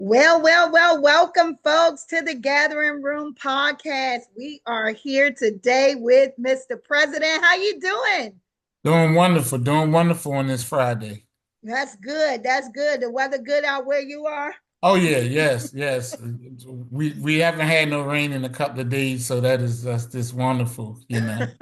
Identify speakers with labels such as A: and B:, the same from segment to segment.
A: Welcome, folks, to the Gathering Room podcast. We are here today with Mr. President. How you doing?
B: Doing wonderful on this Friday.
A: That's good. That's good. The weather good out where you are?
B: Oh yeah, yes. We haven't had no rain in a couple of days, so that's just wonderful.
A: Look,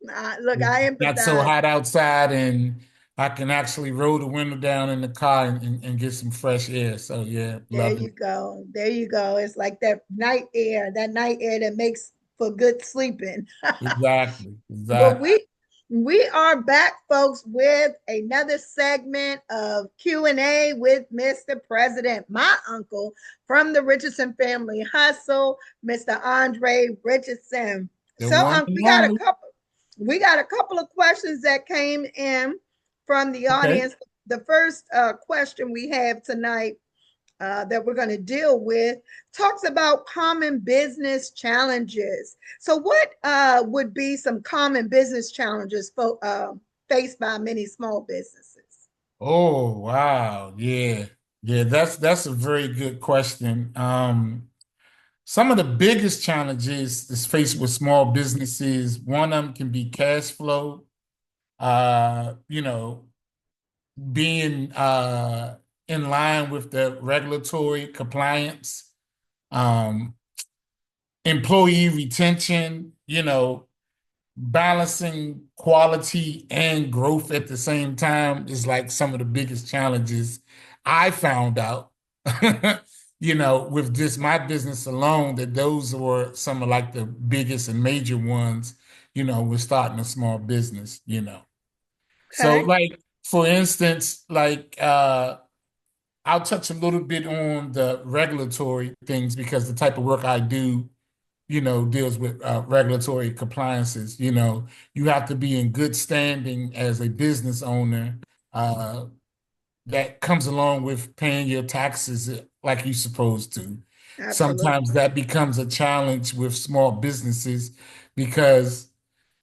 B: It's
A: I
B: not so
A: empathize.
B: hot outside, and I can actually roll the window down in the car and get some fresh air. So yeah,
A: There
B: love
A: you
B: it.
A: go. There you go. It's like that night air that makes for good sleeping.
B: Exactly,
A: Well,
B: exactly.
A: we are back, folks, with another segment of Q&A with Mr. President, my uncle from the Richardson family hustle, Mr. Andre Richardson.
B: The
A: So,
B: one and
A: we got a
B: only.
A: couple of questions that came in from the
B: Okay.
A: audience. The first question we have tonight that we're going to deal with talks about common business challenges. So, what would be some common business challenges faced by many small businesses?
B: Oh wow, yeah. That's a very good question. Some of the biggest challenges that's faced with small businesses, one of them can be cash flow, uh, you know, being in line with the regulatory compliance, um, employee retention, balancing quality and growth at the same time is like some of the biggest challenges I found out, with just my business alone, that those were some of like the biggest and major ones, with starting a small business. So
A: Okay.
B: like, for instance, like I'll touch a little bit on the regulatory things because the type of work I do deals with regulatory compliances. You have to be in good standing as a business owner. Uh, that comes along with paying your taxes like you're supposed to. Sometimes
A: Absolutely.
B: that becomes a challenge with small businesses because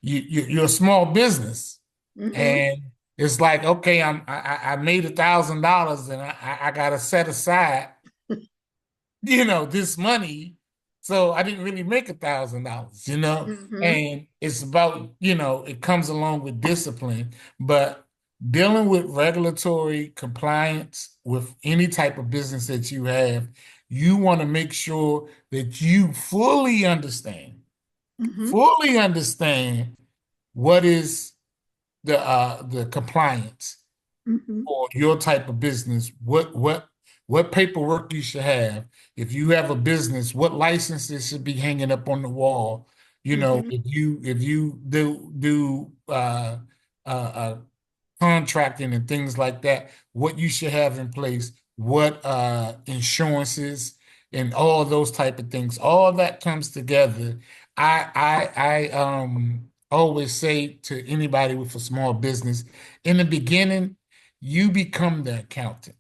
B: you're a small business
A: Mm-hmm.
B: and it's like, okay, I made $1,000 and I got to set aside this money. So I didn't really make $1,000.
A: Mm-hmm.
B: And it's about, it comes along with discipline, but dealing with regulatory compliance with any type of business that you have, you want to make sure that you
A: Mm-hmm.
B: fully understand what is the compliance
A: Mm-hmm.
B: for your type of business, what paperwork you should have. If you have a business, what licenses should be hanging up on the wall.
A: Mm-hmm.
B: If you do uh, contracting and things like that, what you should have in place, what insurances and all those type of things. All that comes together. I always say to anybody with a small business, in the beginning, you become the accountant.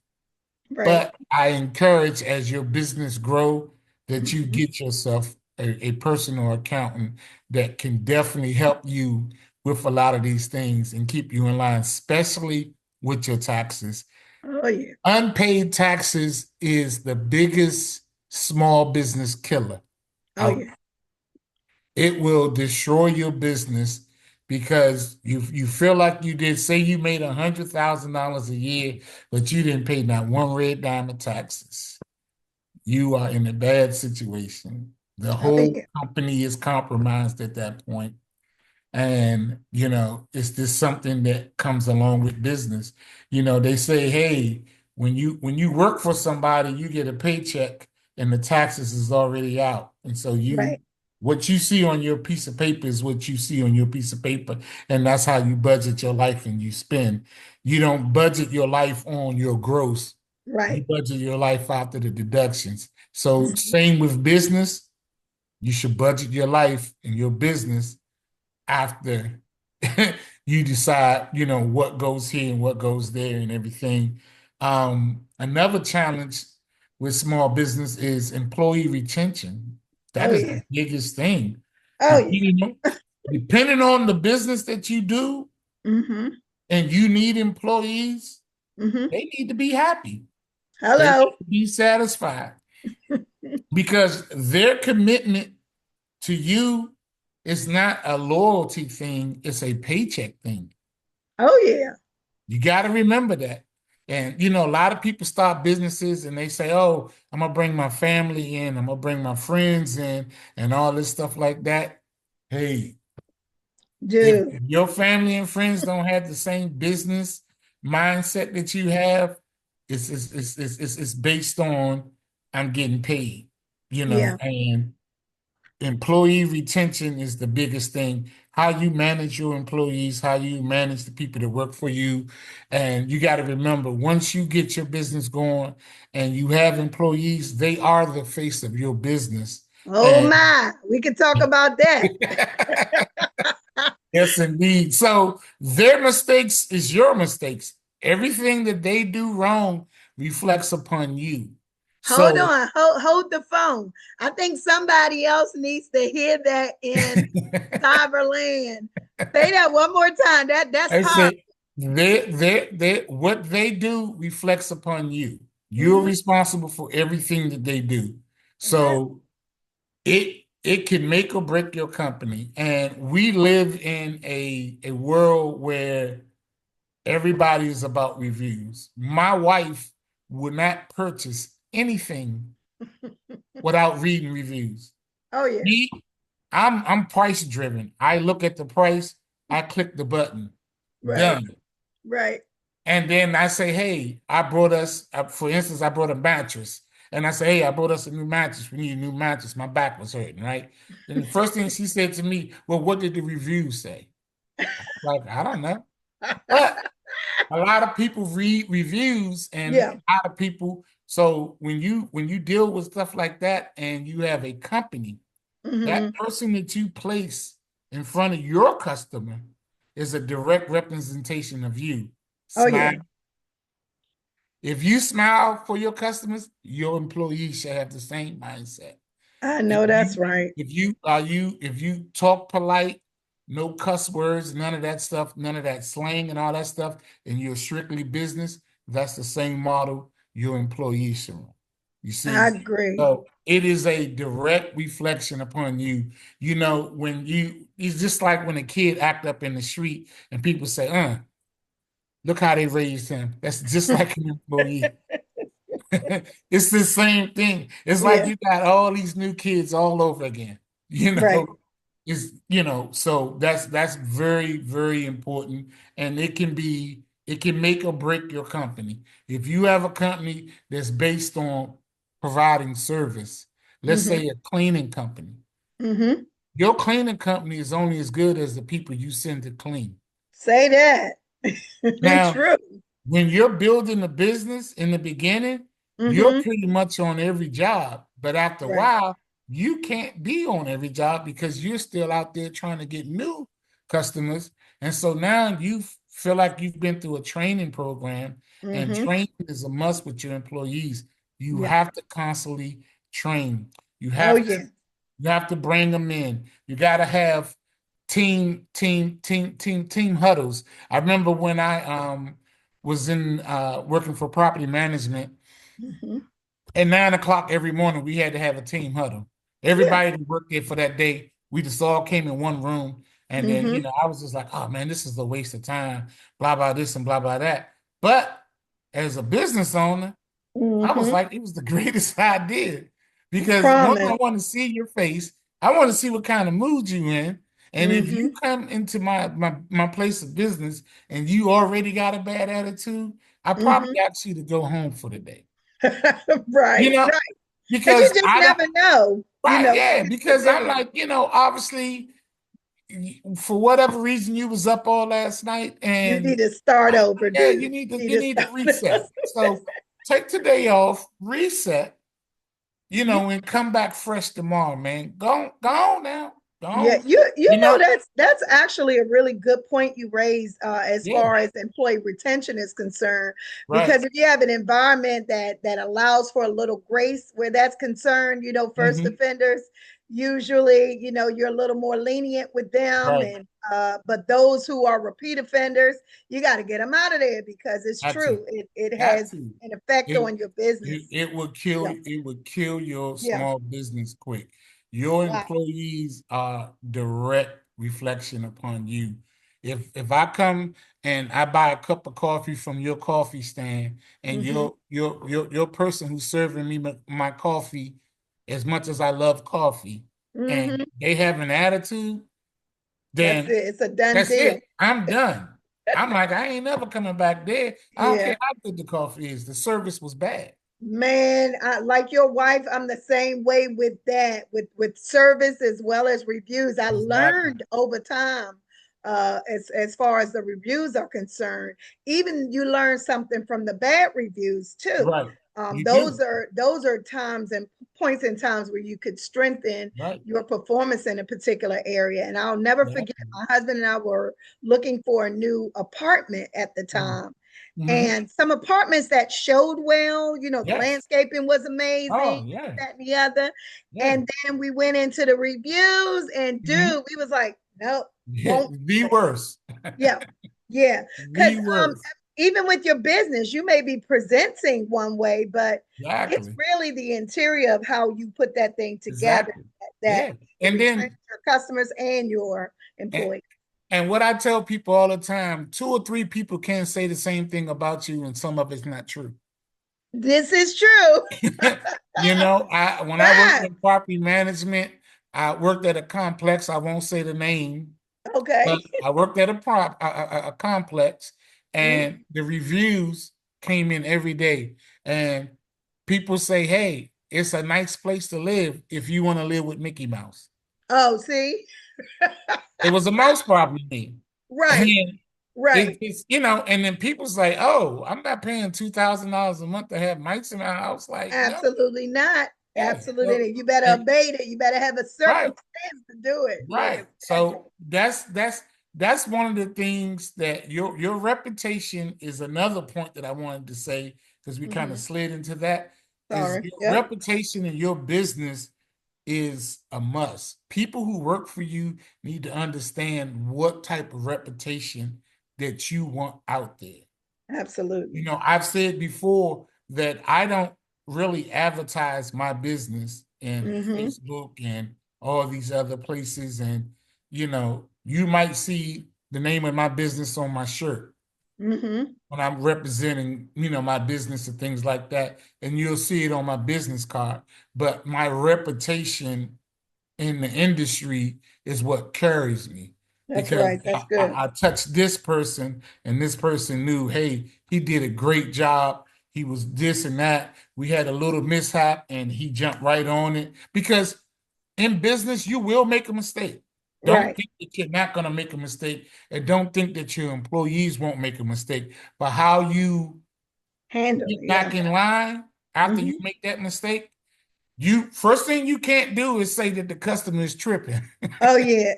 A: Right.
B: But I encourage as your business grow that you
A: Mm-hmm.
B: get yourself a personal accountant that can definitely help you with a lot of these things and keep you in line, especially with your taxes.
A: Oh, yeah.
B: Unpaid taxes is the biggest small business killer
A: Oh,
B: out.
A: yeah.
B: It will destroy your business because you feel like you did, say you made $100,000 a year, but you didn't pay not one red dime of taxes. You are in a bad situation. The
A: Oh,
B: whole
A: yeah.
B: company is compromised at that point. And, it's just something that comes along with business. They say, hey, when you work for somebody, you get a paycheck and the taxes is already out. And so
A: Right.
B: what you see on your piece of paper is what you see on your piece of paper. And that's how you budget your life and you spend. You don't budget your life on your gross. You
A: Right.
B: budget your life after the deductions. So
A: Mm-hmm.
B: same with business. You should budget your life and your business after you decide, what goes here and what goes there and everything. Another challenge with small business is employee retention.
A: Oh,
B: That is
A: yeah.
B: the biggest thing.
A: Oh, yeah.
B: Depending on, depending on the business that you do
A: Mm-hmm.
B: and you need employees,
A: Mm-hmm.
B: they need to be happy. They want
A: Hello.
B: to be satisfied because their commitment to you is not a loyalty thing, it's a paycheck thing.
A: Oh yeah.
B: You got to remember that. And, a lot of people start businesses and they say, oh, I'm going to bring my family in, I'm going to bring my friends in, and all this stuff like that. Hey, if
A: Dude.
B: your family and friends don't have the same business mindset that you have, it's based on I'm getting paid,
A: Yeah.
B: and employee retention is the biggest thing. How you manage your employees, how you manage the people that work for you. And you got to remember, once you get your business going and you have employees, they are the face of your business.
A: Oh
B: And
A: my. We can talk about that.
B: yes, indeed. So their mistakes is your mistakes. Everything that they do wrong reflects upon you.
A: Hold
B: So
A: on. Hold the phone. I think somebody else needs to hear that in Cyberland. Say that one more time. That's
B: I
A: powerful.
B: say what they do reflects upon you. You're
A: Mm-hmm.
B: responsible for everything that they do.
A: Yeah.
B: So it can make or break your company. And we live in a world where everybody is about reviews. My wife would not purchase anything without reading reviews.
A: Oh yeah.
B: Me, I'm price driven. I look at the price, I click the button,
A: Right.
B: done.
A: Right.
B: And then I say, hey, I brought us, for instance, I brought a mattress. And I say, hey, I brought us a new mattress. We need a new mattress. My back was hurting, right? And the first thing she said to me, well, what did the review say? Like, I don't know. But a lot of people read reviews and
A: Yeah.
B: a lot of people. So when you deal with stuff like that and you have a company, that
A: Mm-hmm.
B: person that you place in front of your customer is a direct representation of you.
A: Oh
B: Smile.
A: yeah.
B: If you smile for your customers, your employees should have the same mindset.
A: I
B: If
A: know
B: you
A: that's right.
B: if you talk polite, no cuss words, none of that stuff, none of that slang and all that stuff, and you're strictly business, that's the same model your employees should run. You
A: I
B: see?
A: agree.
B: So it is a direct reflection upon you. When it's just like when a kid act up in the street and people say, look how they raised him. That's just like an employee. It's the same thing. It's like
A: Yeah.
B: you got all these new kids all over again. You
A: Right.
B: know, so that's very, very important. And it can make or break your company. If you have a company that's based on providing service, let's
A: Mm-hmm.
B: say a cleaning company,
A: Mm-hmm.
B: your cleaning company is only as good as the people you send to clean.
A: Say that.
B: Now,
A: True.
B: when you're building a business in the beginning, you're
A: Mm-hmm.
B: pretty much on every job. But after a
A: Right.
B: while, you can't be on every job because you're still out there trying to get new customers. And so now you feel like you've been through a training program, and
A: Mm-hmm.
B: training is a must with your employees. You
A: Yeah.
B: have to constantly train. You
A: Oh
B: have to
A: yeah.
B: you have to bring them in. You got to have team huddles. I remember when I was in working for property management.
A: Mm-hmm.
B: At 9 o'clock every morning, we had to have a team huddle.
A: Yeah.
B: Everybody that worked there for that day, we just all came in one room. And then,
A: Mm-hmm.
B: I was just like, oh man, this is a waste of time, blah, blah, this and blah, blah, that. But as a business owner, I was
A: Mm-hmm.
B: like, it was the greatest idea because one, I
A: Promise.
B: want to see your face. I want to see what kind of mood you in. And if you
A: Mm-hmm.
B: come into my place of business and you already got a bad attitude, I probably
A: Mm-hmm.
B: ask you to go home for the day. You
A: Right.
B: know,
A: Right. Because you
B: because
A: just
B: I don't,
A: never know.
B: right,
A: What
B: yeah,
A: people are
B: because I'm
A: doing.
B: like, obviously, for whatever reason, you was up all last night,
A: You need
B: and
A: to start over,
B: yeah,
A: dude.
B: you need to
A: You need
B: you
A: to
B: need to
A: start
B: reset. So take today off, reset,
A: over.
B: and come back fresh tomorrow, man. Go on now, go
A: Yeah,
B: on.
A: you
B: You
A: know
B: know,
A: that's actually a really good point you raised as
B: yeah,
A: far as employee retention is concerned.
B: right.
A: Because if you have an environment that allows for a little grace where that's concerned, first
B: Hmm.
A: offenders, usually, you're a little more lenient with them.
B: Right.
A: And but those who are repeat offenders, you got to get them out of there because it's
B: Got to.
A: true. It
B: Got
A: has
B: to.
A: an effect
B: It,
A: on your business. Yeah.
B: it would kill your
A: Yeah.
B: small business quick. Your
A: Wow.
B: employees are direct reflection upon you. If I come and I buy a cup of coffee from your coffee stand, and
A: Mm-hmm.
B: your person who's serving me my coffee, as much as I love coffee,
A: Mm-hmm.
B: and they have an attitude,
A: That's
B: then
A: it. It's a done
B: that's
A: deal.
B: it. I'm done. I'm like, I ain't never coming back there. I don't
A: Yeah.
B: care how good the coffee is. The service was bad.
A: Man, like your wife, I'm the same way with that, with service as well as reviews. I
B: Exactly.
A: learned over time, as far as the reviews are concerned. Even you learn something from the bad reviews too.
B: Right. You
A: Those
B: do.
A: are times and points in times where you could strengthen
B: Right.
A: your performance in a particular area. And I'll never forget,
B: Exactly.
A: my husband and I were looking for a new apartment at the time,
B: Mm-hmm.
A: and some apartments that showed well, the
B: Yes.
A: landscaping was
B: Oh,
A: amazing,
B: yeah.
A: that and the other.
B: Yeah.
A: And then we went into the reviews, and
B: Mm-hmm.
A: dude, we was like, nope,
B: Yeah.
A: won't
B: The
A: do it.
B: worst.
A: Yeah, yeah. Because
B: The worst.
A: even with your business, you may be presenting one way, but it's
B: Exactly.
A: really the interior of how you put that thing together
B: Exactly.
A: that
B: Yeah.
A: will
B: And
A: retain
B: then
A: your customers and your
B: and,
A: employees.
B: and what I tell people all the time, two or three people can't say the same thing about you, and some of it's not true.
A: This is true.
B: You know, I when I worked
A: Right.
B: in property management, I worked at a complex. I won't say the name, but
A: Okay.
B: I worked at a complex,
A: Mhm.
B: and the reviews came in every day, and people say, "Hey, it's a nice place to live if you want to live with Mickey Mouse."
A: Oh, see?
B: It was a mouse problem to me, and
A: Right, right.
B: it's and then people's like, "Oh, I'm not paying $2,000 a month to have mice in my house." Like, no,
A: Absolutely not.
B: yeah,
A: Absolutely. You better
B: and
A: abate it. You better have a
B: right.
A: circumstance to do it. Yeah,
B: Right.
A: exactly.
B: So that's one of the things that your reputation is another point that I wanted to say, because we kind of
A: Hmm.
B: slid into that, is
A: Sorry.
B: your
A: Yep.
B: reputation in your business is a must. People who work for you need to understand what type of reputation that you want out there.
A: Absolutely.
B: I've said before that I don't really advertise my business in
A: Hmm.
B: Facebook and all these other places. And, you might see the name of my business on my shirt
A: Hmm.
B: when I'm representing, my business and things like that. And you'll see it on my business card. But my reputation in the industry is what carries me,
A: That's
B: because
A: right. That's good.
B: I touched this person, and this person knew, hey, he did a great job. He was this and that. We had a little mishap and he jumped right on it, because in business, you will make a mistake. Don't
A: Right.
B: think that you're not going to make a mistake, and don't think that your employees won't make a mistake. But how you
A: Handle.
B: get
A: Yeah.
B: back in line after you
A: Hmm.
B: make that mistake, you first thing you can't do is say that the customer is tripping.
A: Oh, yeah.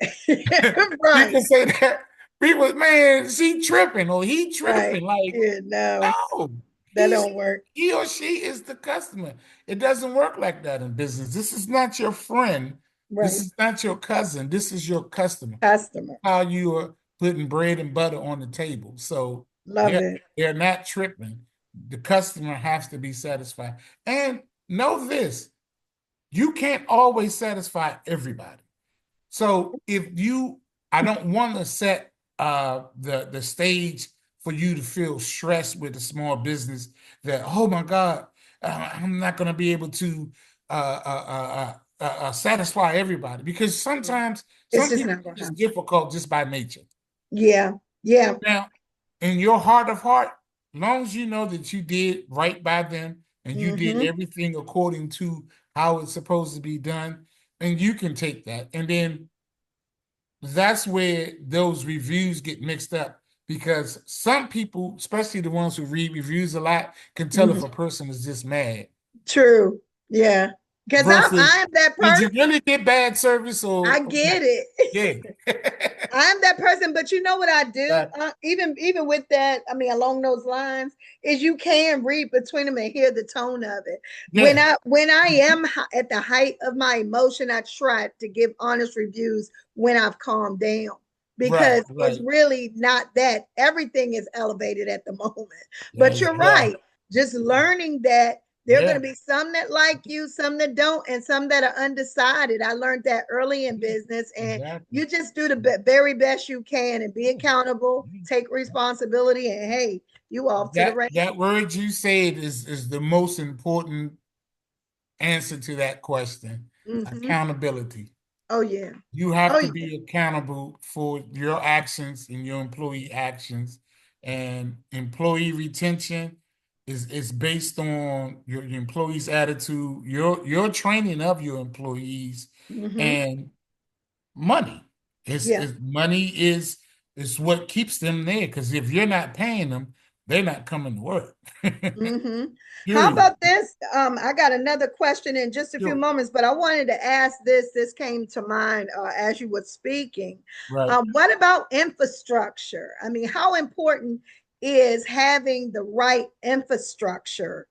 A: Right.
B: People say that. People, man, she tripping or he
A: Right.
B: tripping. Like,
A: Yeah. No,
B: no,
A: that
B: he's
A: don't work.
B: he or she is the customer. It doesn't work like that in business. This is not your friend. This
A: Right.
B: is not your cousin. This is your customer.
A: Customer.
B: How you are putting bread and butter on the table. So
A: Love
B: they're
A: it.
B: they're not tripping. The customer has to be satisfied. And know this, you can't always satisfy everybody. So I don't want to set the stage for you to feel stressed with a small business, that, oh my God, I'm not going to be able to satisfy everybody, because sometimes
A: It's
B: some
A: just
B: people
A: not gonna
B: is
A: happen.
B: difficult just by nature.
A: Yeah. Yeah.
B: Now, in your heart of heart, long as you know that you did right by them and you did
A: Hmm.
B: everything according to how it's supposed to be done, and you can take that. And then that's where those reviews get mixed up, because some people, especially the ones who read reviews a lot, can tell if
A: Hmm.
B: a person is just mad.
A: True. Yeah. Because
B: versus
A: I'm that
B: did you
A: person.
B: really get bad service or
A: I get it.
B: yeah.
A: I'm that person, but you know what I do?
B: That,
A: Even with that, I mean, along those lines, is you can read between them and hear the tone of it. When
B: yeah,
A: I am at the height of my emotion, I try to give honest reviews when I've calmed down
B: right,
A: because it's
B: right.
A: really not that everything is elevated at the moment. But you're
B: Yeah,
A: right. Just learning that there are going
B: yeah,
A: to be some that like you, some that don't, and some that are undecided. I learned that early in
B: yeah,
A: business, and
B: exactly.
A: you just do the very best you can and be
B: Yeah,
A: accountable,
B: yeah.
A: take responsibility, and hey, you off to the races.
B: That word you said is the most important answer to that question.
A: Mm-hmm.
B: Accountability.
A: Oh yeah.
B: You have
A: Oh
B: to
A: yeah.
B: be accountable for your actions and your employee actions. And employee retention is based on your employees' attitude, your training of your employees,
A: Mm-hmm.
B: and money.
A: Yeah.
B: Is money is what keeps them there. Because if you're not paying them, they're not coming to work.
A: Mm-hmm. How
B: Period.
A: about this? I got another question in just a few
B: Sure.
A: moments, but I wanted to ask this. This came to mind as you were speaking.
B: Right.
A: What about infrastructure? I mean, how important is having the right infrastructure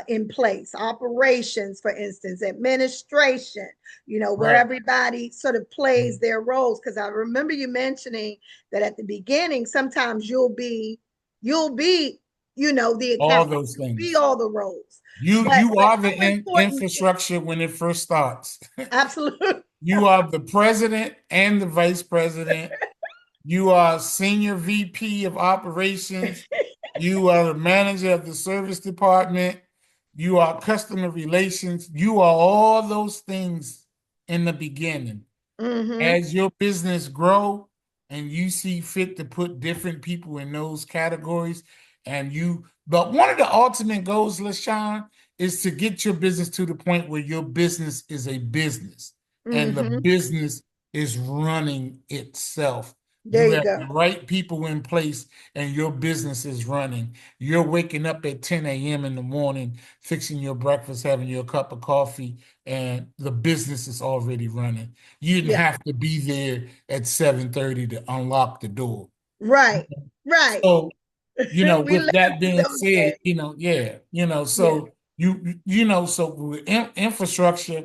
A: in place? Operations, for instance, administration, where
B: Right.
A: everybody sort of plays their roles. Because I remember you mentioning that at the beginning, sometimes you'll be the
B: All
A: accountant,
B: those
A: you'll be
B: things.
A: all the roles.
B: You
A: But
B: are the
A: how important is
B: infrastructure when it first starts.
A: absolute
B: You are the president and the vice president. You are senior VP of operations. You are the manager of the service department. You are customer relations. You are all those things in the beginning.
A: mm-hmm,
B: As your business grow and you see fit to put different people in those categories, but one of the ultimate goals, LaShawn, is to get your business to the point where your business is a business and the
A: mm-hmm.
B: business is running itself.
A: There
B: You
A: you
B: have
A: go.
B: the right people in place and your business is running. You're waking up at 10 a.m. in the morning, fixing your breakfast, having your cup of coffee, and the business is already running. You didn't
A: Yeah.
B: have to be there at 7:30 to unlock the door.
A: Right. Right.
B: So,
A: We
B: with
A: live
B: that
A: in
B: being
A: those
B: said,
A: days.
B: yeah,
A: Yeah.
B: so so with infrastructure,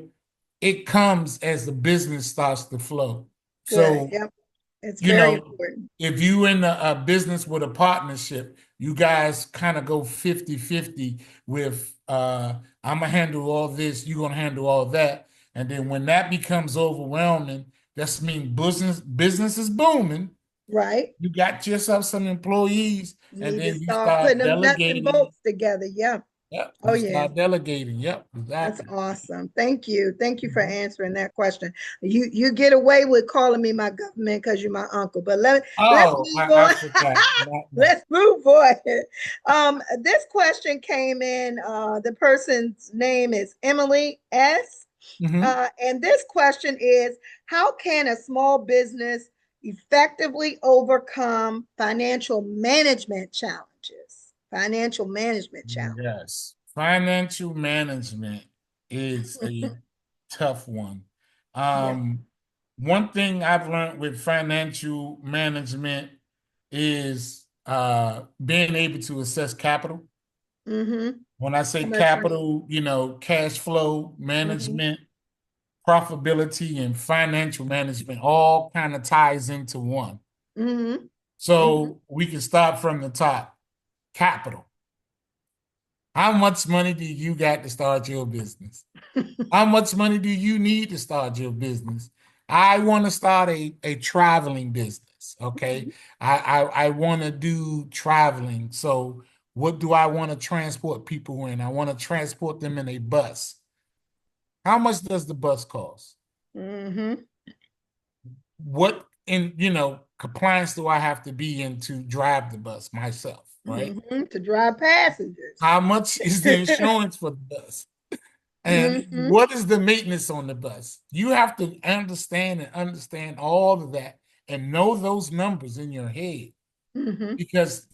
B: it comes as the business starts to flow.
A: Good.
B: So
A: Yep. It's
B: you
A: very
B: know,
A: important.
B: if you in a business with a partnership, you guys kind of go 50-50 with I'm gonna handle all this, you're gonna handle all that. And then when that becomes overwhelming, that's mean business is booming.
A: Right.
B: You got yourself some employees,
A: You
B: and
A: need to
B: then you
A: start putting
B: start
A: them nuts and
B: delegating.
A: bolts together. Yeah.
B: Yep,
A: Oh
B: you
A: yeah.
B: start delegating. Yep,
A: That's
B: exactly.
A: awesome. Thank you. Thank you for
B: Mhm.
A: answering that question. You get away with calling me my government because you're my uncle. But let's
B: Oh,
A: move
B: I
A: on.
B: forgot. Not, not.
A: Let's move on. This question came in. The person's name is Emily S.
B: Mhm.
A: And this question is, how can a small business effectively overcome financial management challenges? Financial management challenges.
B: Yes, financial management is a tough one.
A: Yeah.
B: Um, One thing I've learned with financial management is being able to assess capital.
A: Mm-hmm.
B: When I say
A: How much money?
B: capital, cash flow
A: Mm-hmm.
B: management, profitability, and financial management all kind of ties into one.
A: Mm-hmm. Mm-hmm.
B: So we can start from the top. Capital. How much money do you got to start your business? How much money do you need to start your business? I want to start a traveling business. Okay. I want to do traveling. So what do I want to transport people in? I want to transport them in a bus. How much does the bus cost?
A: Mm-hmm.
B: What in compliance do I have to be in to drive the bus myself? Right.
A: Mm-hmm. To drive passengers.
B: How much is the insurance for the bus? And
A: Mm-hmm.
B: what is the maintenance on the bus? You have to understand all of that and know those numbers in your head
A: Mm-hmm.
B: because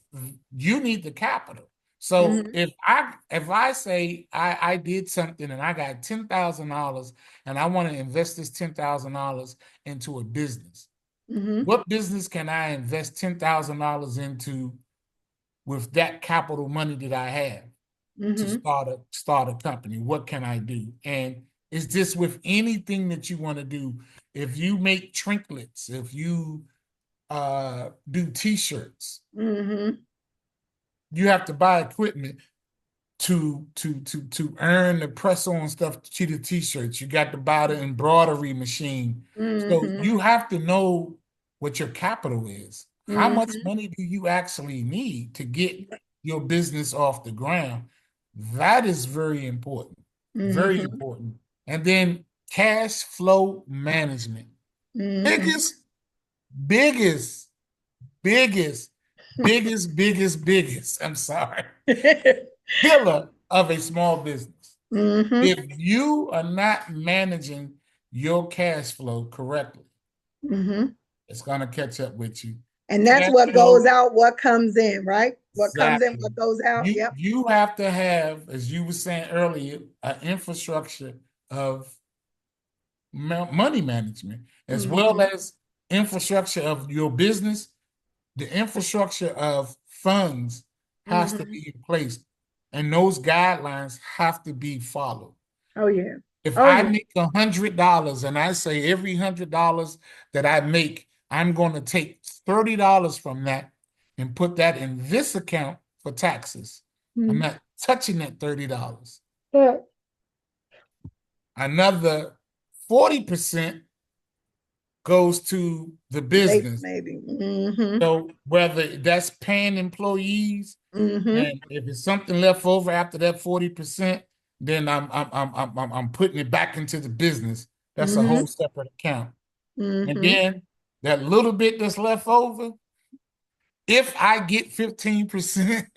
B: you need the capital. So
A: Mm-hmm.
B: if I say I did something and I got $10,000 and I want to invest this $10,000 into a business,
A: Mm-hmm.
B: what business can I invest $10,000 into with that capital money that I have to
A: Mm-hmm.
B: start a company? What can I do? And it's just with anything that you want to do. If you make trinkets, if you do t-shirts,
A: Mm-hmm.
B: you have to buy equipment to earn the press on stuff to the t-shirts. You got to buy the embroidery machine. So
A: Mm-hmm.
B: you have to know what your capital is. How much
A: Mm-hmm.
B: money do you actually need to get your business off the ground? That is very important. Very
A: Mm-hmm.
B: important. And then cash flow management.
A: Mm-hmm.
B: Biggest, biggest, biggest, biggest, I'm sorry, pillar of a small business.
A: Mm-hmm.
B: If you are not managing your cash flow correctly,
A: Mm-hmm.
B: it's going to catch up with you.
A: And that's
B: Cash
A: what goes
B: flow,
A: out, what comes in, right? What comes in,
B: exactly.
A: what goes out.
B: You
A: Yep.
B: you have to have, as you were saying earlier, an infrastructure of money management, as well
A: Mm-hmm.
B: as infrastructure of your business. The infrastructure of funds has to
A: Mm-hmm.
B: be in place, and those guidelines have to be followed.
A: Oh yeah.
B: If
A: Oh
B: I
A: yeah.
B: make $100 and I say every $100 that I make, I'm going to take $30 from that and put that in this account for taxes. I'm
A: Mm-hmm.
B: not touching that $30.
A: Yeah.
B: Another 40% goes to the
A: Base
B: business.
A: maybe. Mm-hmm.
B: So whether that's paying employees,
A: Mm-hmm.
B: and if it's something left over after that 40%, then I'm putting it back into the business. That's a
A: Mm-hmm.
B: whole separate account. And
A: Mm-hmm.
B: then that little bit that's left over, if I get 15%,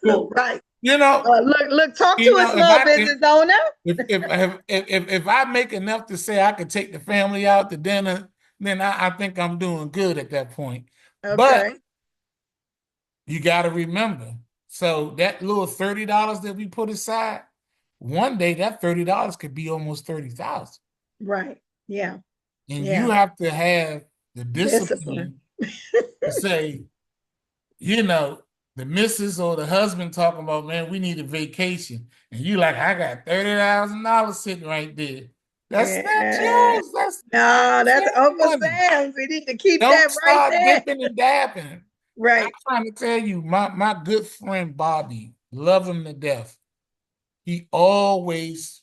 B: so
A: Right.
B: you know,
A: Look, talk to a
B: if
A: small
B: I can,
A: business owner.
B: if I make enough to say I could take the family out to dinner, then I think I'm doing good at that point. But
A: Okay.
B: you got to remember, so that little $30 that we put aside, one day that $30 could be almost 30,000.
A: Right. Yeah.
B: And you
A: Yeah.
B: have to have the
A: Discipline.
B: discipline to say, you know, the missus or the husband talking about, man, we need a vacation. And you like, I got $30,000 sitting right there. That's not
A: Yeah.
B: yours. That's
A: No, that's
B: their
A: Uncle
B: money.
A: Sam's. We need to keep
B: Don't
A: that right
B: start
A: there.
B: dipping and dabbing. I'm
A: Right.
B: trying to tell you, my good friend Bobby, love him to death. He always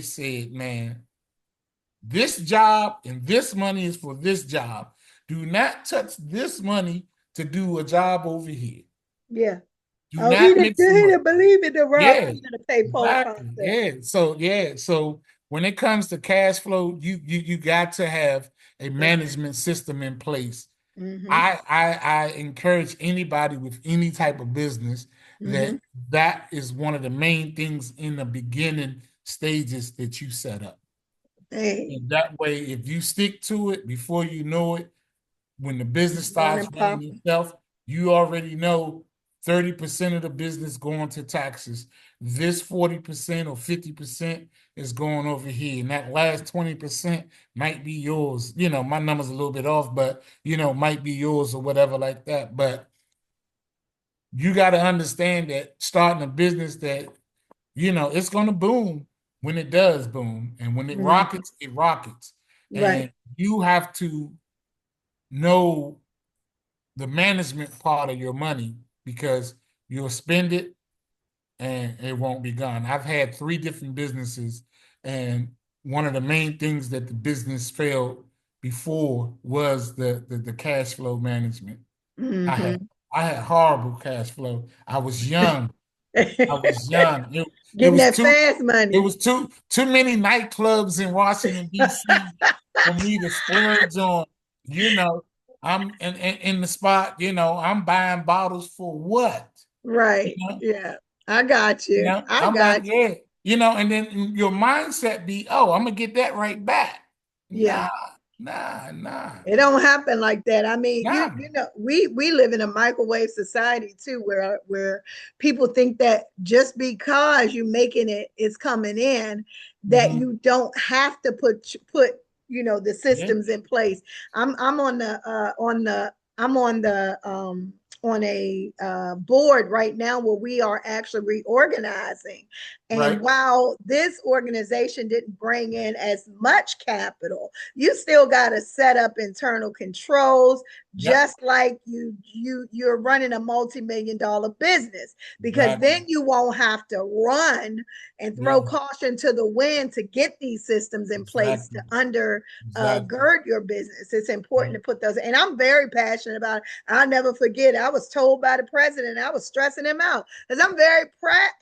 B: said, man, this job and this money is for this job. Do not touch this money to do a job over here.
A: Yeah.
B: Do
A: Oh, he
B: not
A: didn't,
B: mix
A: he
B: them up.
A: didn't believe in the rock
B: Yeah,
A: under the payphone
B: exactly.
A: concept.
B: So when it comes to cash flow, you got to have a
A: Okay.
B: management system in place.
A: Mm-hmm.
B: I encourage anybody with any type of business
A: Mm-hmm.
B: that is one of the main things in the beginning stages that you set up.
A: Hey,
B: And that way, if you stick to it, before you know it, when the business starts
A: running
B: running
A: pop.
B: itself, you already know 30% of the business going to taxes. This 40% or 50% is going over here. And that last 20% might be yours. You know, my number's a little bit off, but might be yours or whatever like that. But you got to understand that starting a business that, it's gonna boom when it does boom. And when it
A: Mm-hmm.
B: rockets, it rockets.
A: Right.
B: And you have to know the management part of your money, because you'll spend it and it won't be gone. I've had 3 different businesses, and one of the main things that the business failed before was the cash flow management. I had
A: Mm-hmm.
B: I had horrible cash flow. I was young. I was young. It
A: Getting
B: was
A: that
B: too
A: fast
B: it
A: money.
B: was too many nightclubs in Washington, D.C. for me to splurge on. You know, I'm in the spot, I'm buying bottles for what? You
A: Right.
B: know,
A: Yeah. I got you. I
B: I'm like,
A: got you.
B: yeah, and then your mindset be, oh, I'm gonna get that right back.
A: Yeah.
B: Nah. Nah,
A: It don't happen like that. I mean,
B: nah.
A: you know, we live in a microwave society too, where people think that just because you making it, it's coming in, that
B: Hmm.
A: you don't have to put you know the
B: Yeah,
A: systems in place. I'm I'm on a board right now where we are actually reorganizing. And
B: right.
A: while this organization didn't bring in as much capital, you still got to set up internal controls,
B: Yep,
A: just like you're running a multi-million dollar business, because
B: exactly.
A: then you won't have to run and
B: Yeah,
A: throw caution to the wind to get these systems in place
B: exactly.
A: to under
B: Exactly.
A: gird your business. It's important
B: Right.
A: to put those, and I'm very passionate about it. I'll never forget, I was told by the president, I was stressing him out because I'm very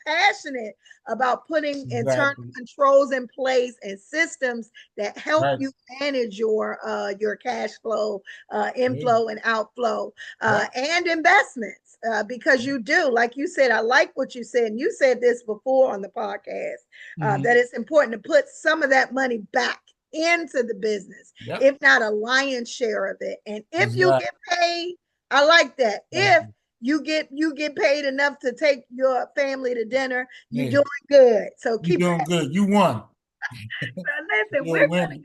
A: passionate about putting internal
B: Exactly.
A: controls in place and systems that help
B: Right.
A: you manage your cash flow,
B: Yeah.
A: inflow and outflow,
B: Yep.
A: and investments. Because you do, like you said, I like what you said, and you said this before on the podcast,
B: Hmm.
A: that it's important to put some of that money back into the business,
B: Yep.
A: if not a lion's share of it. And if you
B: Exactly.
A: get paid, I like that. If you get paid enough to take your family to dinner, you're
B: Yeah.
A: doing good. So
B: You're
A: keep
B: doing good. You won.
A: listen,
B: You're a winner.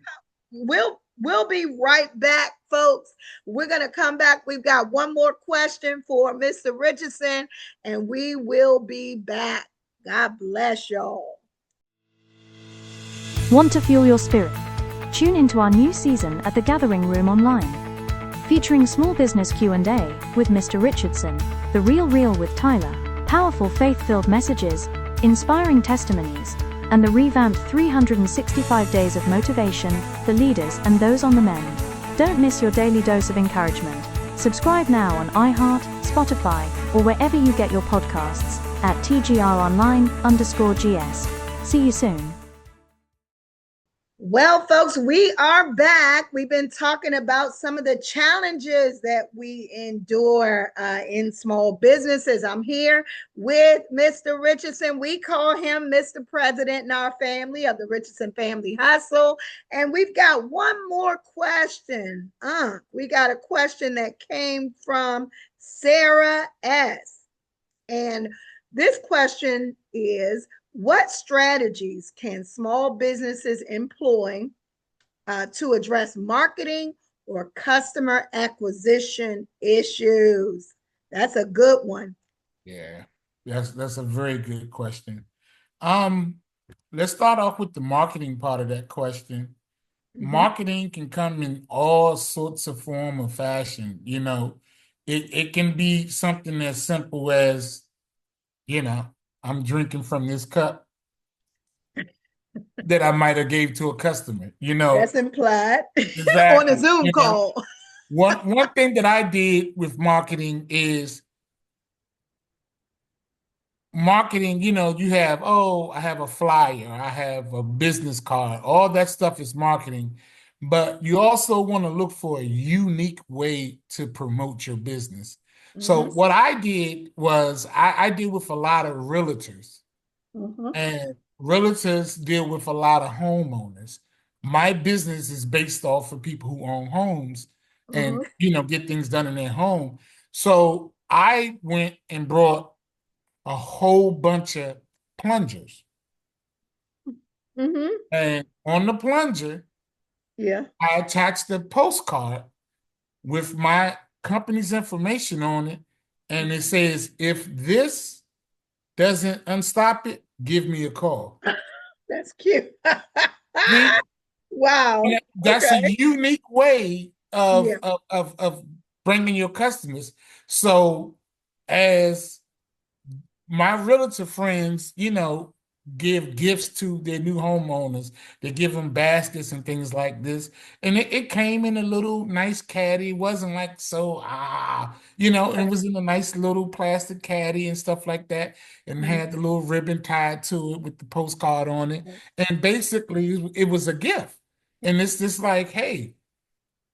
A: we'll be right back, folks. We're gonna come back. We've got one more question for Mr. Richardson, and we will be back. God bless y'all.
C: Want to fuel your spirit? Tune into our new season at the Gathering Room Online, featuring small business Q&A with Mr. Richardson, The Real with Tyler, powerful faith-filled messages, inspiring testimonies, and the revamped 365 days of motivation for leaders and those on the mend. Don't miss your daily dose of encouragement. Subscribe now on iHeart, Spotify, or wherever you get your podcasts at TGRonline_GS. See you soon.
A: Well, folks, we are back. We've been talking about some of the challenges that we endure in small businesses. I'm here with Mr. Richardson. We call him Mr. President in our family of the Richardson Family Hustle. And we've got one more question. We got a question that came from Sarah S. And this question is, what strategies can small businesses employ to address marketing or customer acquisition issues? That's a good one.
B: Yeah. That's a very good question. Um, let's start off with the marketing part of that question.
A: Mhm.
B: Marketing can come in all sorts of form or fashion. It can be something as simple as, you know, I'm drinking from this cup that I might have gave to a customer.
A: That's implied on a
B: Exactly.
A: Zoom call.
B: One thing that I did with marketing is marketing, you have, oh, I have a flyer, I have a business card, all that stuff is marketing. But you also want to look for a unique way to promote your business. So
A: Mhm,
B: what I did was I deal with a lot of realtors,
A: mhm,
B: and realtors deal with a lot of homeowners. My business is based off of people who own homes and
A: mhm,
B: get things done in their home. So I went and brought a whole bunch of plungers.
A: mhm.
B: And on the plunger,
A: Yeah.
B: I attached a postcard with my company's information on it. And it says, if this doesn't unstop it, give me a call.
A: That's cute.
B: See,
A: Wow.
B: that's a
A: Okay.
B: unique way
A: Yeah.
B: of bringing your customers. So as my relative friends, give gifts to their new homeowners. They give them baskets and things like this. And it came in a little nice caddy. It wasn't like so, it
A: Right.
B: was in a nice little plastic caddy and stuff like that. And
A: Mhm.
B: had the little ribbon tied to it with the postcard on it. And basically, it was a gift. And it's just like, hey,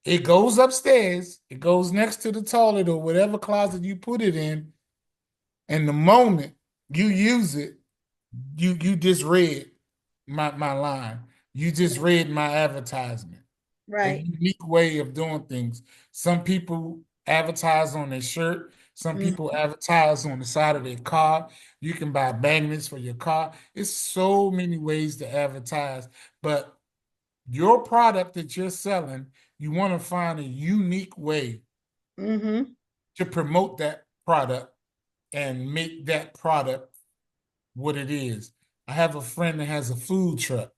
B: it goes upstairs, it goes next to the toilet or whatever closet you put it in. And the moment you use it, you just read my line. You just read my advertisement. a
A: Right.
B: unique way of doing things. Some people advertise on their shirt. Some
A: Mm,
B: people advertise on the side of their car. You can buy magnets for your car. It's so many ways to advertise, but your product that you're selling, you want to find a unique way
A: mm-hmm.
B: to promote that product and make that product what it is. I have a friend that has a food truck.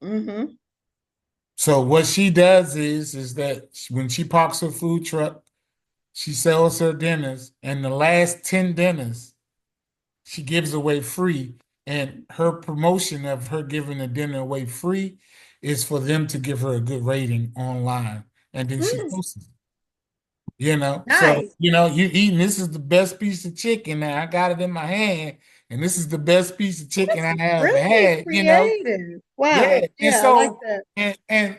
A: Mm-hmm.
B: So what she does is that when she parks her food truck, she sells her dinners, and the last 10 dinners she gives away free. And her promotion of her giving the dinner away free is for them to give her a good rating online. And then she
A: Mm,
B: posts it. You know, so
A: nice.
B: you eating this is the best piece of chicken, and I got it in my hand, and this is the best piece of chicken
A: This
B: I
A: is
B: have ever
A: really
B: had,
A: creative.
B: Yeah.
A: Wow.
B: And
A: Yeah, I like
B: so
A: that.
B: and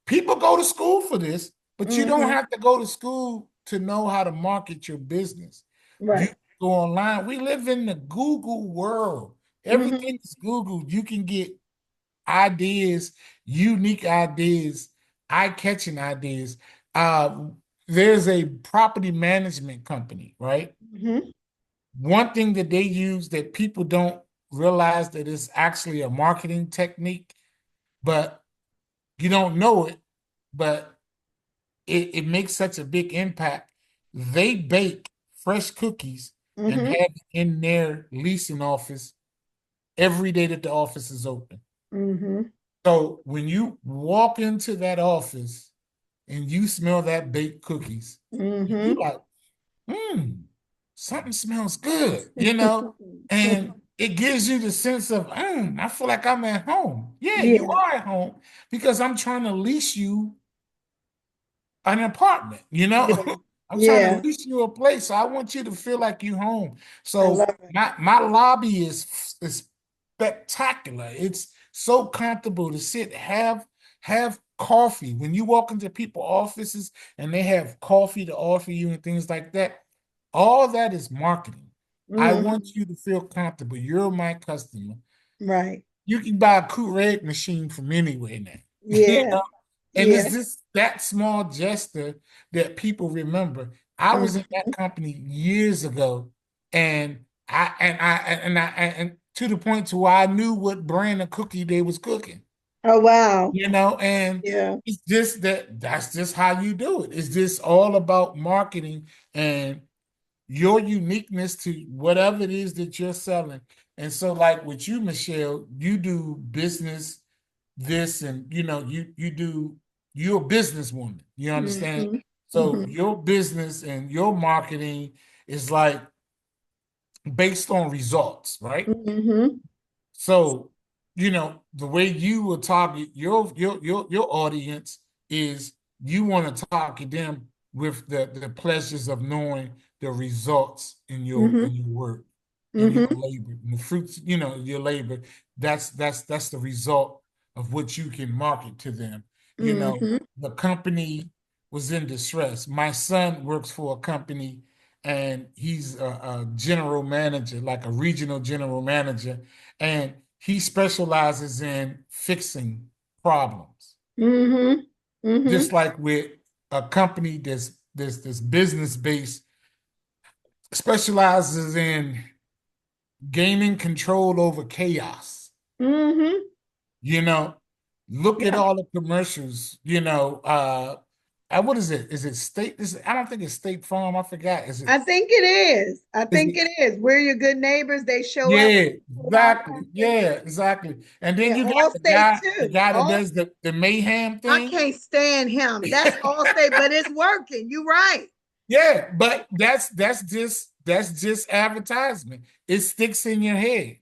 B: people go to school for this, but you don't
A: Mm-hmm.
B: have to go to school to know how to market your business. You
A: Right.
B: go online. We live in the Google world.
A: Mm-hmm.
B: Everything is Google. You can get ideas, unique ideas, eye-catching ideas. Uh, there's a property management company, right?
A: Mm-hmm.
B: One thing that they use that people don't realize that it's actually a marketing technique, but you don't know it, but it makes such a big impact. They bake fresh cookies and have
A: Mm-hmm.
B: it in their leasing office every day that the office is open.
A: Mm-hmm.
B: So when you walk into that office and you smell that baked cookies, you
A: Mm-hmm.
B: like, something smells good, and it gives you the sense of, I feel like I'm at home. Yeah, you
A: Yeah.
B: are at home because I'm trying to lease you an apartment,
A: Yeah.
B: I'm trying to
A: Yeah.
B: lease you a place. So I want you to feel like you're home.
A: I
B: So
A: love it.
B: my lobby is spectacular. It's so comfortable to sit, have coffee. When you walk into people's offices and they have coffee to offer you and things like that, all that is marketing. I want
A: Mm-hmm.
B: you to feel comfortable. You're my customer.
A: Right.
B: You can buy a Keurig machine from anywhere now.
A: Yeah.
B: And it's
A: Yeah.
B: just that small gesture that people remember. I was in that
A: Mm-hmm.
B: company years ago, and to the point to where I knew what brand of cookie they was cooking.
A: Oh, wow.
B: And
A: Yeah.
B: it's just that's just how you do it. It's just all about marketing and your uniqueness to whatever it is that you're selling. And so, like with you, Michelle, you do business this, and you're a businesswoman. You understand?
A: Mm-hmm.
B: So
A: Mm-hmm.
B: your business and your marketing is like based on results, right?
A: Mm-hmm.
B: So, the way you will target your audience is you want to target them with the pleasures of knowing the results in
A: Mm-hmm.
B: your work, in your
A: Mm-hmm.
B: labor, and the fruits, your labor. That's the result of what you can market to them.
A: Mm-hmm.
B: The company was in distress. My son works for a company, and he's a general manager, like a regional general manager, and he specializes in fixing problems.
A: Mm-hmm.
B: Just
A: Mm-hmm.
B: like with a company that's business based, specializes in gaining control over chaos.
A: Mm-hmm.
B: You know, look at
A: Yeah.
B: all the commercials. What is it? Is it State? I don't think it's State Farm. I forgot. Is it?
A: I think it is. I
B: Is
A: think
B: it?
A: it is. We're your good neighbors. They show up
B: Yeah,
A: with all
B: exactly.
A: kinds of,
B: Yeah, exactly. And then
A: yeah,
B: you got
A: all state
B: the
A: too.
B: guy that
A: All
B: does the mayhem
A: I
B: thing.
A: can't stand him. That's all state, but it's working. You right.
B: Yeah, but that's just advertisement. It sticks in your head.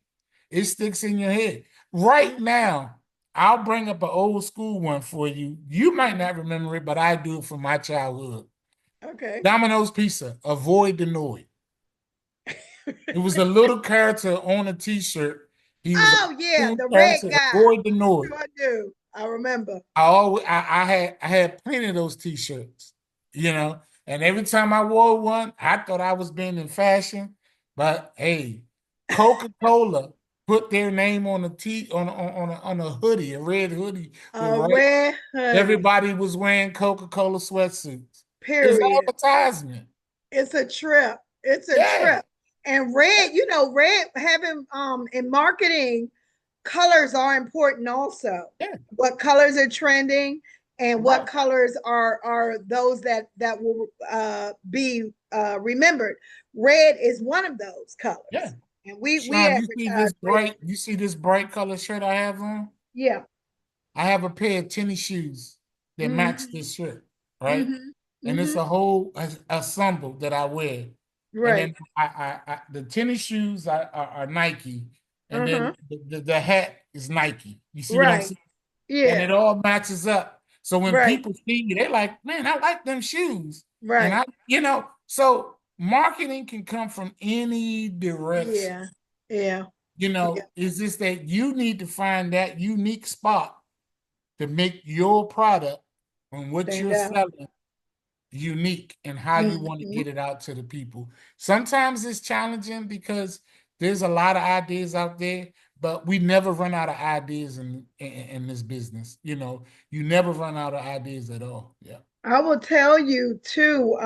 B: It sticks in your head. Right now, I'll bring up an old school one for you. You might not remember it, but I do from my childhood.
A: Okay.
B: Domino's Pizza, avoid the noise. It was a little character on a t-shirt. He was a
A: Oh yeah,
B: cartoon
A: the red
B: character,
A: guy.
B: avoid the noise.
A: Sure do. I remember.
B: I had plenty of those t-shirts, and every time I wore one, I thought I was being in fashion. But hey, Coca-Cola put their name on a hoodie, a red hoodie with
A: A
B: right.
A: red hoodie,
B: Everybody was wearing Coca-Cola sweatsuits. It's
A: period.
B: advertisement.
A: It's a trip. It's a
B: Yeah.
A: trip. And red, red having in marketing, colors are important also.
B: Yeah.
A: What colors are trending and what
B: Right.
A: colors are those that will be remembered. Red is one of those
B: Yeah.
A: colors. And we
B: Sean,
A: advertise red.
B: you see this bright color shirt I have on?
A: Yeah.
B: I have a pair of tennis shoes that match
A: Mm-hmm.
B: this shirt, right?
A: Mm-hmm.
B: And it's
A: Mm-hmm.
B: a whole ensemble that I wear. And
A: Right.
B: then the tennis shoes are Nike, and
A: Uh-huh.
B: then the hat is Nike. You see what I'm
A: Right.
B: saying? And
A: Yeah.
B: it all matches up. So when
A: Right.
B: people see you, they're like, man, I like them shoes. And
A: Right.
B: so marketing can come from any direction.
A: Yeah. Yeah. Yeah.
B: Is this that you need to find that unique spot to make your product and what
A: Stand
B: you're
A: out.
B: selling unique and how you want to
A: Mm-hmm.
B: get it out to the people. Sometimes it's challenging because there's a lot of ideas out there, but we never run out of ideas in this business. You never run out of ideas at all. Yeah.
A: I will tell you too,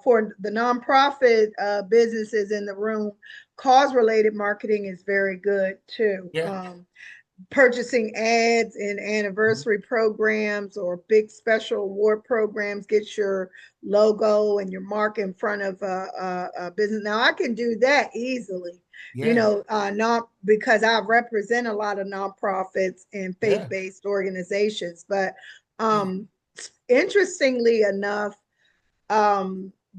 A: for the nonprofit businesses in the room, cause-related marketing is very good too.
B: Yeah.
A: Purchasing ads in anniversary programs or big special award programs, get your logo and your mark in front of a business. Now I can do that easily,
B: Yeah.
A: not because I represent a lot of nonprofits and
B: Yeah.
A: faith-based organizations, but
B: Yeah.
A: interestingly enough,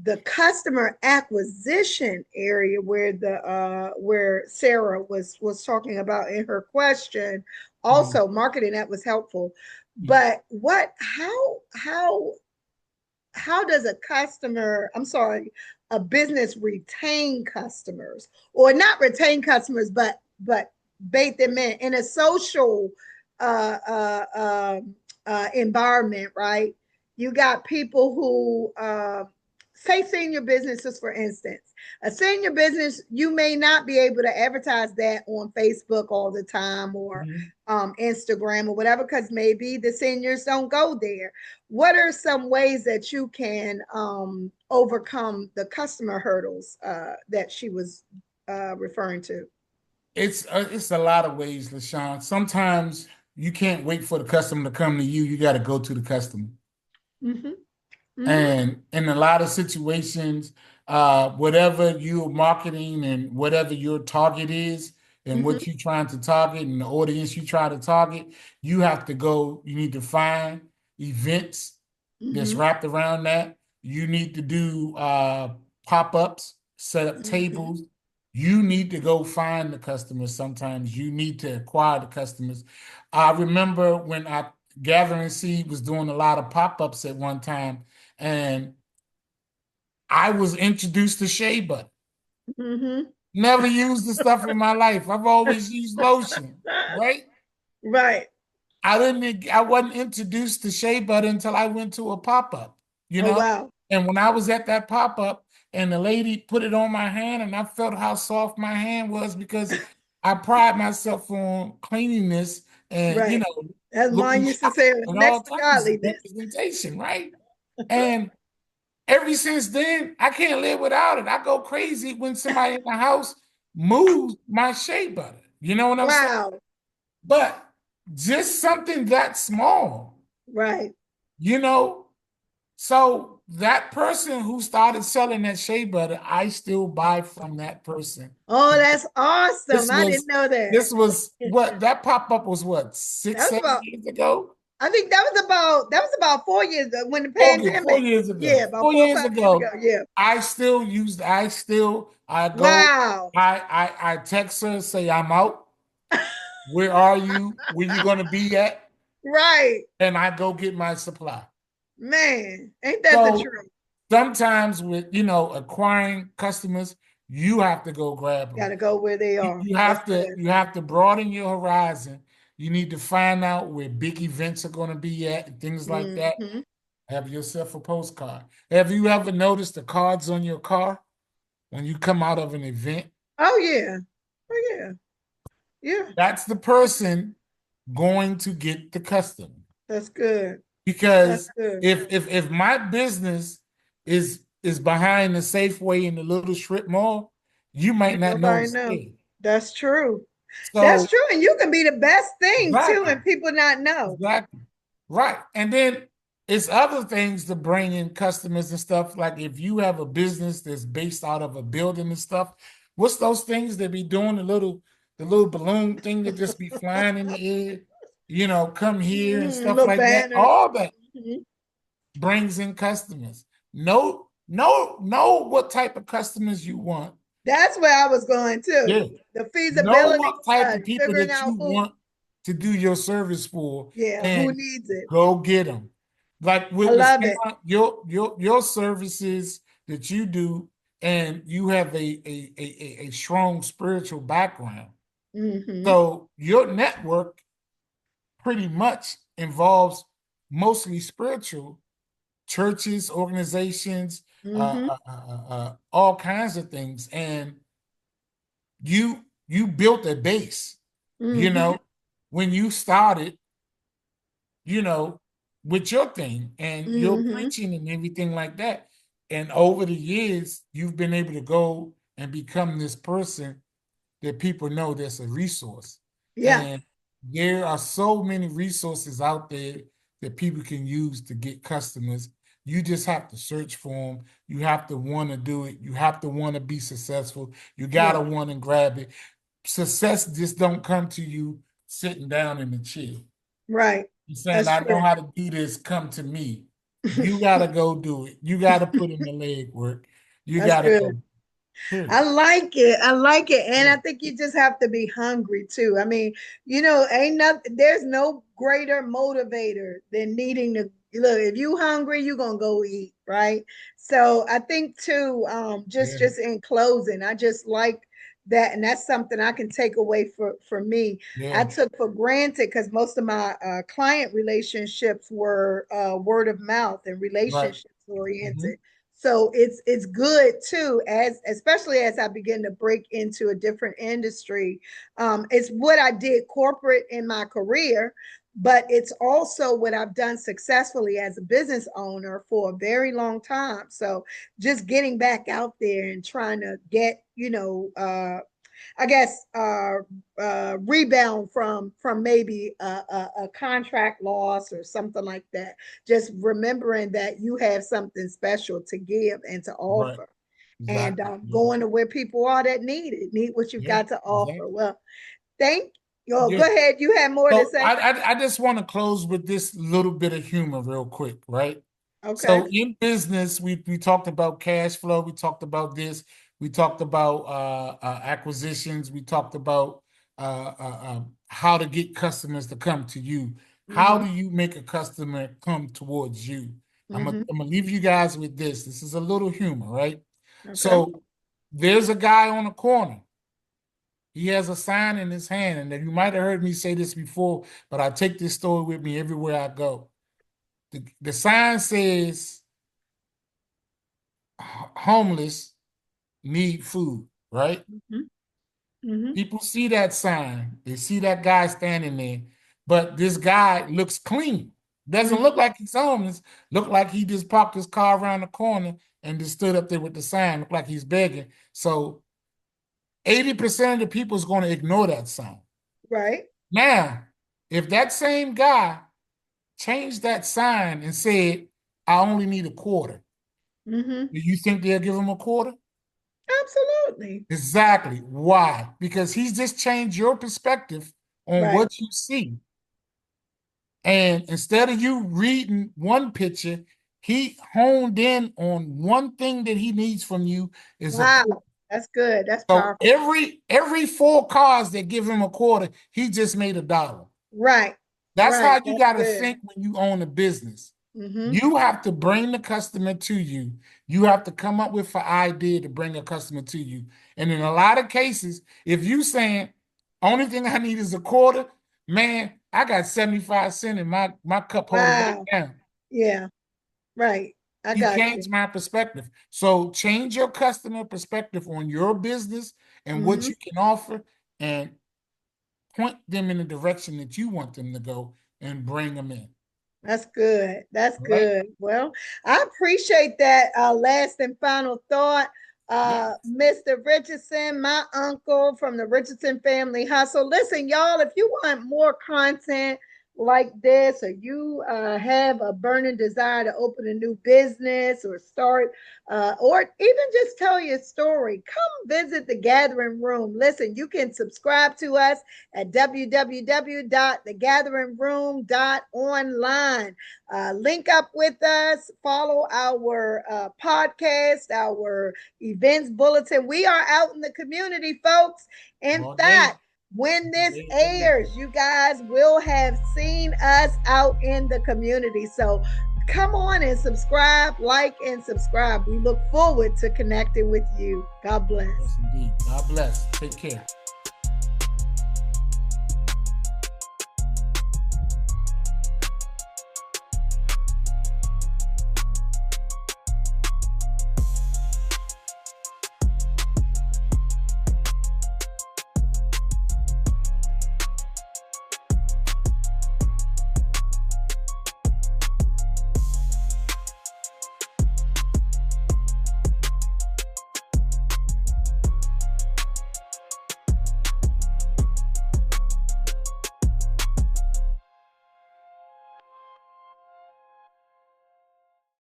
A: the customer acquisition area where Sarah was talking about in her question, also marketing that was helpful. But how does a business retain customers, or not retain customers, but bait them in a social uh, uh, environment, right? You got people who say senior businesses, for instance. A senior business, you may not be able to advertise that on Facebook all the time, or Instagram or whatever, because maybe the seniors don't go there. What are some ways that you can overcome the customer hurdles that she was referring to?
B: It's a lot of ways, LaShawn. Sometimes you can't wait for the customer to come to you. You got to go to the customer.
A: Mm-hmm. Mm-hmm.
B: And in a lot of situations, whatever you're marketing and whatever your target is and what you're trying to target and the audience you try to target, you need to find events that's wrapped around that. You need to do pop-ups, set up tables. You need to go find the customers sometimes. You need to acquire the customers. I remember when Gathering Seed was doing a lot of pop-ups at one time, and I was introduced to shea butter. Never used the stuff in my life. I've always used lotion, right?
A: Right.
B: I wasn't introduced to shea butter until I went to a pop-up,
A: Oh, wow.
B: And when I was at that pop-up and the lady put it on my hand and I felt how soft my hand was, because I pride myself on cleanliness and,
A: Right. As mine
B: looking
A: used to
B: sharp
A: say,
B: and
A: next
B: all
A: to
B: types of
A: godliness.
B: representation, right? And ever since then, I can't live without it. I go crazy when somebody in the house moves my shea butter. You know what I'm saying?
A: Wow.
B: But just something that small,
A: Right.
B: So that person who started selling that shea butter, I still buy from that person.
A: Oh, that's awesome. I didn't know that.
B: This was what that pop-up was, what,
A: That was
B: 7
A: about,
B: years ago?
A: I think that was about 4 years ago, when the
B: Okay,
A: pandemic.
B: 4 years ago.
A: Yeah, about
B: 4
A: 4 or
B: years
A: 5 years
B: ago,
A: ago. Yeah.
B: I go,
A: Wow.
B: I text her, say I'm out. Where are you? Where you gonna be at?
A: Right.
B: And I go get my supply.
A: Man, ain't that the
B: So
A: truth?
B: sometimes with acquiring customers, you have to go grab them.
A: Got to go where they are.
B: You have to broaden your horizon. You need to find out where big events are going to be at and things like that. Have yourself a postcard. Have you ever noticed the cards on your car when you come out of an event?
A: Oh, yeah. Oh, yeah. Yeah.
B: That's the person going to get the customer.
A: That's good. That's
B: Because
A: good.
B: if my business is behind the Safeway in the little strip mall, you might not know
A: Nobody
B: it's
A: know.
B: there.
A: That's true. That's
B: So
A: true. And you can be the best thing too,
B: exactly,
A: and people not know.
B: exactly. Right. And then it's other things to bring in customers and stuff. Like if you have a business that's based out of a building and stuff, what's those things that be doing the little balloon thing that just be flying in the air, come here and stuff
A: Little
B: like that.
A: banners.
B: All that
A: Mhm.
B: brings in customers. Know what type of customers you want.
A: That's where I was going
B: Yeah.
A: too. The
B: Know
A: feasibility
B: what type of
A: study,
B: people
A: figuring
B: that
A: out
B: you
A: who,
B: want to do your service for,
A: yeah, who
B: and
A: needs it.
B: go get them. Like
A: I
B: with
A: love
B: Sarah,
A: it.
B: your services that you do, and you have a strong spiritual background.
A: Hmm.
B: So your network pretty much involves mostly spiritual churches, organizations,
A: Hmm.
B: all kinds of things, and you built a base. You
A: Hmm.
B: know, when you started, you know, with your thing and your
A: Hmm.
B: preaching and everything like that, and over the years, you've been able to go and become this person that people know that's a resource.
A: Yeah.
B: And there are so many resources out there that people can use to get customers. You just have to search for them. You have to want to do it. You have to want to be successful. You
A: Yeah.
B: gotta want to grab it. Success just don't come to you sitting down in the chair.
A: Right.
B: You're saying,
A: That's
B: I know
A: true.
B: how to do this, come to me. You gotta go do it. You gotta put in the leg work. You
A: That's
B: gotta
A: good.
B: go.
A: I
B: Period.
A: like it. I like it. And
B: Yeah.
A: I think you just have to be hungry too. I mean, ain't nothing, there's no greater motivator than needing to look. If you hungry, you're gonna go eat, right? So I think too, just
B: Yeah.
A: just in closing, I just like that, and that's something I can take away for me. I
B: Yeah.
A: took for granted because most of my client relationships were word of mouth and
B: Right.
A: relationships
B: Mm-hmm.
A: oriented. So it's good too, as especially as I begin to break into a different industry. It's what I did corporate in my career, but it's also what I've done successfully as a business owner for a very long time. So just getting back out there and trying to get, I guess rebound from maybe a contract loss or something like that. Just remembering that you have something special to give and to
B: Right.
A: offer, and
B: Exactly. Yeah.
A: going to where people are that need what you've
B: Yeah.
A: got to offer.
B: Exactly.
A: Well, thank you. Oh,
B: Yeah.
A: go ahead. You had more to
B: So
A: say.
B: I just want to close with this little bit of humor real quick, right?
A: Okay.
B: So in business, we talked about cash flow, we talked about this, we talked about acquisitions, we talked about how to get customers to come to you. How
A: Mm-hmm.
B: do you make a customer come towards you?
A: Mm-hmm.
B: I'm gonna leave you guys with this. This is a little humor, right?
A: Okay.
B: So there's a guy on the corner. He has a sign in his hand, and you might have heard me say this before, but I take this story with me everywhere I go. The sign says homeless need food, right?
A: Mm-hmm. Mm-hmm.
B: People see that sign, they see that guy standing there, but this guy looks clean. Doesn't look
A: Mm-hmm.
B: like he's homeless, look like he just parked his car around the corner and just stood up there with the sign, look like he's begging. So 80% of the people is going to ignore that sign.
A: Right.
B: Now, if that same guy changed that sign and said, I only need a quarter,
A: Mm-hmm.
B: do you think they'll give him a quarter?
A: Absolutely.
B: Exactly. Why? Because he's just changed your perspective on
A: Right.
B: what you see. And instead of you reading one picture, he honed in on one thing that he needs from you is a
A: Wow.
B: quarter.
A: That's good. That's
B: So
A: powerful.
B: every four cars that give him a quarter, he just made $1.
A: Right.
B: That's
A: Right.
B: how you
A: That's
B: got to
A: good.
B: think when you own a business.
A: Mm-hmm.
B: You have to bring the customer to you. You have to come up with an idea to bring a customer to you. And in a lot of cases, if you saying only thing I need is a quarter, man, I got 75 cents in my cup holder right
A: Wow.
B: now.
A: Yeah. Right. I
B: You
A: got you.
B: changed my perspective. So change your customer perspective on your business and what
A: Mm-hmm.
B: you can offer, and point them in the direction that you want them to go and bring them in.
A: That's good. That's
B: All right?
A: good. Well, I appreciate that last and final thought.
B: Yeah.
A: Mr. Richardson, my uncle from the Richardson Family Hustle. Listen, y'all, if you want more content like this, or you have a burning desire to open a new business or start, or even just tell your story, come visit the Gathering Room. Listen, you can subscribe to us at www.thegatheringroom.online. Link up with us, follow our podcast, our events bulletin. We are out in the community, folks. In
B: All day.
A: fact, when this airs, you guys will have seen us out in the community. So come on and subscribe, like, and subscribe. We look forward to connecting with you. God bless.
B: Yes, indeed. God bless. Take care.